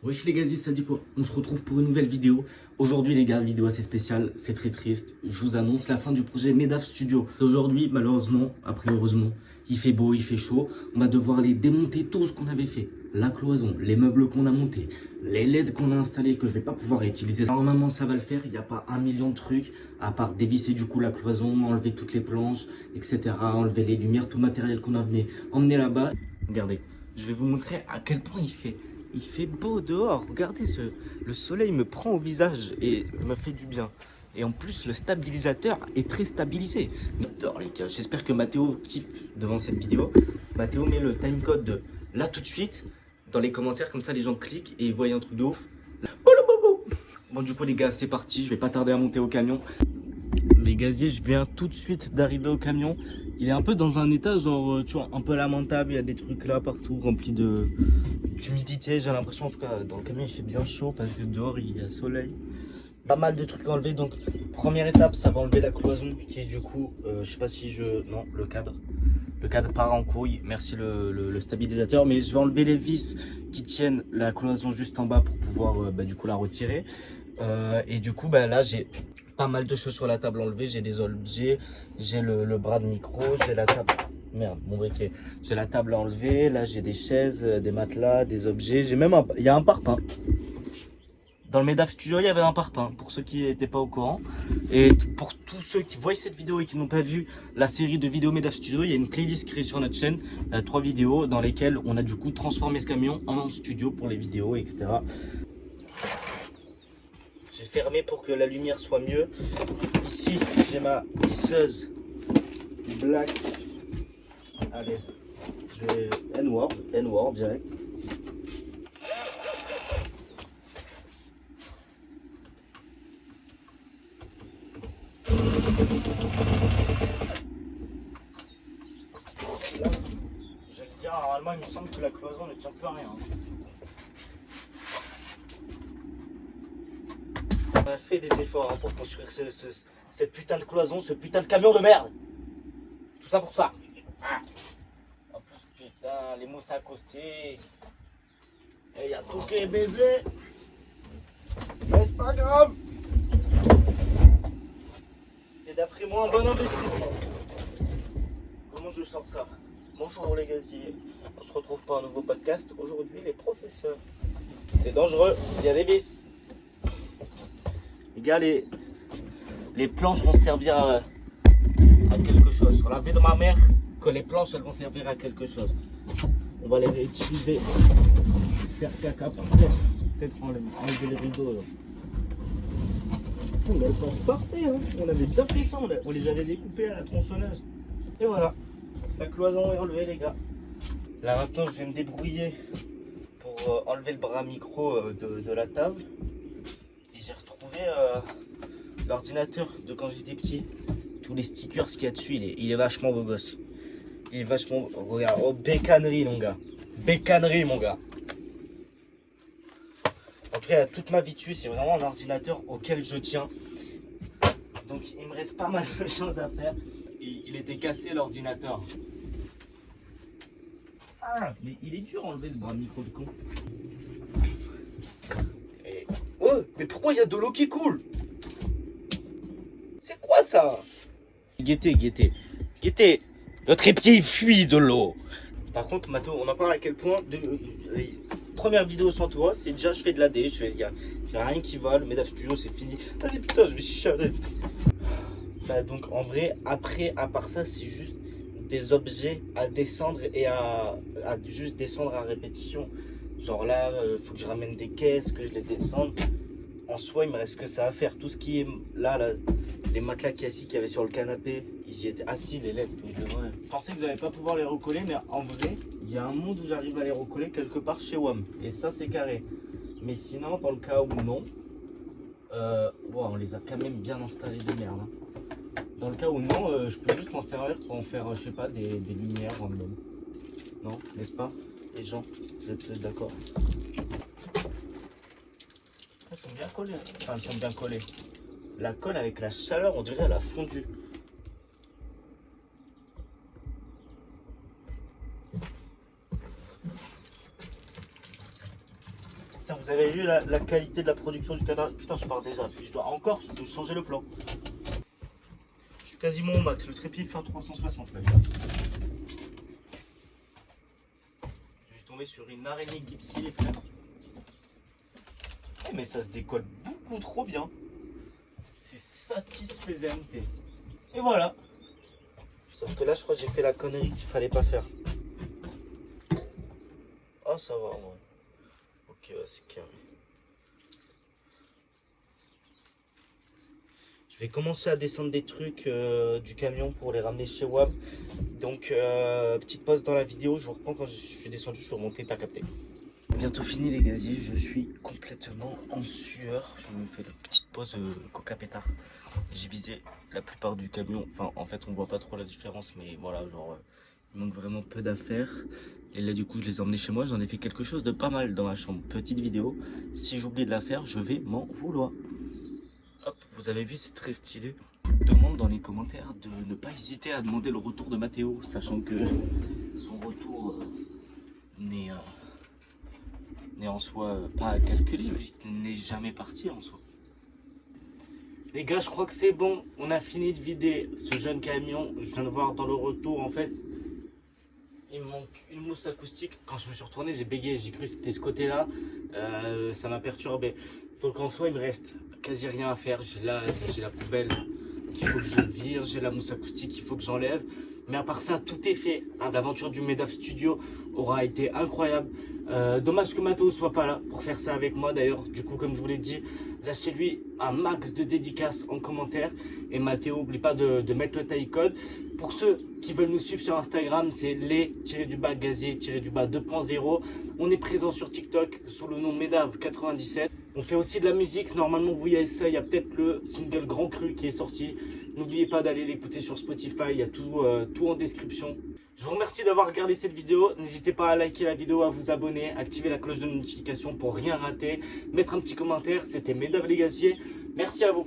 Wesh les gaziers, ça dit quoi? On se retrouve pour une nouvelle vidéo. Aujourd'hui les gars, vidéo assez spéciale, c'est très triste. Je vous annonce la fin du projet Medaf Studio. Aujourd'hui, malheureusement, après heureusement, il fait beau, il fait chaud. On va devoir aller démonter tout ce qu'on avait fait. La cloison, les meubles qu'on a montés, les LED qu'on a installés que je vais pas pouvoir utiliser. Normalement ça va le faire, il n'y a pas un million de trucs, à part dévisser du coup la cloison, enlever toutes les planches, etc. Enlever les lumières, tout le matériel qu'on a emmené là-bas. Regardez, je vais vous montrer à quel point il fait. Il fait beau dehors, regardez, le soleil me prend au visage et me fait du bien. Et en plus, le stabilisateur est très stabilisé. J'adore les gars, j'espère que Mathéo kiffe devant cette vidéo. Mathéo met le timecode de là tout de suite dans les commentaires, comme ça les gens cliquent et ils voient un truc de ouf. Bon du coup les gars, c'est parti, je vais pas tarder à monter au camion. Les gaziers, je viens tout de suite d'arriver au camion. Il est un peu dans un état genre, tu vois, un peu lamentable. Il y a des trucs là partout remplis d'humidité. J'ai l'impression, en tout cas, dans le camion, il fait bien chaud parce que dehors, il y a soleil. Pas mal de trucs à enlever. Donc, première étape, ça va enlever la cloison qui est du coup, je sais pas si je... Non, le cadre. Le cadre part en couille. Merci le stabilisateur. Mais je vais enlever les vis qui tiennent la cloison juste en bas pour pouvoir, du coup, la retirer. Et du coup, là, j'ai pas mal de choses sur la table enlevées. J'ai des objets, j'ai le bras de micro, j'ai la table. Merde, mon briquet. J'ai la table enlevée. Là, j'ai des chaises, des matelas, des objets. J'ai même il y a un parpaing. Dans le Medaf Studio, il y avait un parpaing, pour ceux qui n'étaient pas au courant. Et pour tous ceux qui voient cette vidéo et qui n'ont pas vu la série de vidéos Medaf Studio, il y a une playlist créée sur notre chaîne, 3 vidéos dans lesquelles on a du coup transformé ce camion en studio pour les vidéos, etc. J'ai fermé pour que la lumière soit mieux. Ici, j'ai ma visseuse black. Allez, je vais N-word direct. Là, je vais le dire, normalement, il me semble que la cloison ne tient plus à rien. On a fait des efforts pour construire cette putain de cloison, ce putain de camion de merde. Tout ça pour ça. Ah. En plus, putain, les mousses accostées. Et il y a tout qui est baisé. Mais c'est pas grave. C'était d'après moi un bon investissement. Comment je sors ça? Bonjour les gaziers. On se retrouve pour un nouveau podcast. Aujourd'hui, les professeurs. C'est dangereux, il y a des vis. Les gars, les planches vont servir à quelque chose. Sur la vie de ma mère, que les planches elles vont servir à quelque chose. On va les réutiliser. Faire caca par terre. Peut-être enlever les rideaux. Là. On a le passe parfait. Hein. On avait bien fait ça. On les avait découpés à la tronçonneuse. Et voilà. La cloison est enlevée, les gars. Là maintenant, je vais me débrouiller pour enlever le bras micro de la table. Et j'ai retrouvé l'ordinateur de quand j'étais petit. Tous les stickers qu'il y a dessus, il est vachement beau gosse. Il est vachement... Regarde, oh, bécannerie, mon gars. Bécannerie, mon gars. En tout cas, toute ma vie dessus, c'est vraiment un ordinateur auquel je tiens. Donc, il me reste pas mal de choses à faire. Et il était cassé, l'ordinateur. Ah, mais il est dur à enlever ce bras micro de con. Et... Oh, mais pourquoi il y a de l'eau qui coule? C'est quoi ça? Guettez. Notre épier fuit de l'eau. Par contre, Mathéo, on en parle à quel point première vidéo sans toi, c'est déjà je fais de la D, il y a rien qui va, le Medaf Studio c'est fini. Vas-y putain, je vais chialer. Donc en vrai, après, à part ça, c'est juste des objets à descendre et à juste descendre à répétition. Genre là, faut que je ramène des caisses, que je les descende. En soi, il me reste que ça à faire. Tout ce qui est là les matelas qu'il y avait sur le canapé, ils y étaient assis, les LED. Je pensais que vous n'allez pas pouvoir les recoller, mais en vrai, il y a un monde où j'arrive à les recoller quelque part chez WAM. Et ça, c'est carré. Mais sinon, dans le cas où non, on les a quand même bien installés de merde. Hein. Dans le cas où non, je peux juste m'en servir pour en faire, je sais pas, des lumières random. Non, n'est-ce pas, les gens? Vous êtes d'accord? Ils sont bien collés. Enfin, ils sont bien collés. La colle avec la chaleur, on dirait elle a fondu. Putain, vous Vous avez vu la qualité de la production du canard? Putain, je pars déjà. Puis je dois encore changer le plan. Je suis quasiment au max. Le trépied fait un 360 là. Je vais tomber sur une araignée gypsy. Eh, mais ça se décolle beaucoup trop bien. C'est satisfaisant. Et voilà. Sauf que là, je crois que j'ai fait la connerie qu'il fallait pas faire. Ah, ça va, ouais. Ok, ouais, c'est carré. Je vais commencer à descendre des trucs du camion pour les ramener chez WAM. Donc, petite pause dans la vidéo. Je vous reprends quand je suis descendu, je suis remonté, t'as capté. Bientôt fini les gaziers, je suis complètement en sueur. Je me fais des petites pauses coca pétard. J'ai visé la plupart du camion. Enfin, en fait, on voit pas trop la différence, mais voilà, genre, il manque vraiment peu d'affaires. Et là, du coup, je les ai emmenés chez moi. J'en ai fait quelque chose de pas mal dans ma chambre. Petite vidéo. Si j'oublie de la faire, je vais m'en vouloir. Hop, vous avez vu, c'est très stylé. Demande dans les commentaires de ne pas hésiter à demander le retour de Mathéo, sachant que son retour n'est en soi pas à calculer, vu qu'il n'est jamais parti en soi. Les gars, je crois que c'est bon. On a fini de vider ce jeune camion. Je viens de voir dans le retour, en fait, il me manque une mousse acoustique. Quand je me suis retourné, j'ai bégayé. J'ai cru que c'était ce côté-là. Ça m'a perturbé. Donc en soi, il me reste quasi rien à faire. J'ai la poubelle qu'il faut que je vire. J'ai la mousse acoustique qu'il faut que j'enlève. Mais à part ça, tout est fait. L'aventure du Medaf Studio aura été incroyable. Dommage que Mathéo soit pas là pour faire ça avec moi. D'ailleurs, du coup, comme je vous l'ai dit, lâchez-lui un max de dédicaces en commentaire. Et Mathéo, n'oublie pas de mettre le taille code. Pour ceux qui veulent nous suivre sur Instagram, c'est les-gazier-2.0. On est présent sur TikTok sous le nom Medav97. On fait aussi de la musique. Normalement, vous voyez ça, il y a peut-être le single Grand Cru qui est sorti. N'oubliez pas d'aller l'écouter sur Spotify. Il y a tout en description. Je vous remercie d'avoir regardé cette vidéo. N'hésitez pas à liker la vidéo, à vous abonner, activer la cloche de notification pour rien rater, mettre un petit commentaire. C'était Medav les Gaziers. Merci à vous.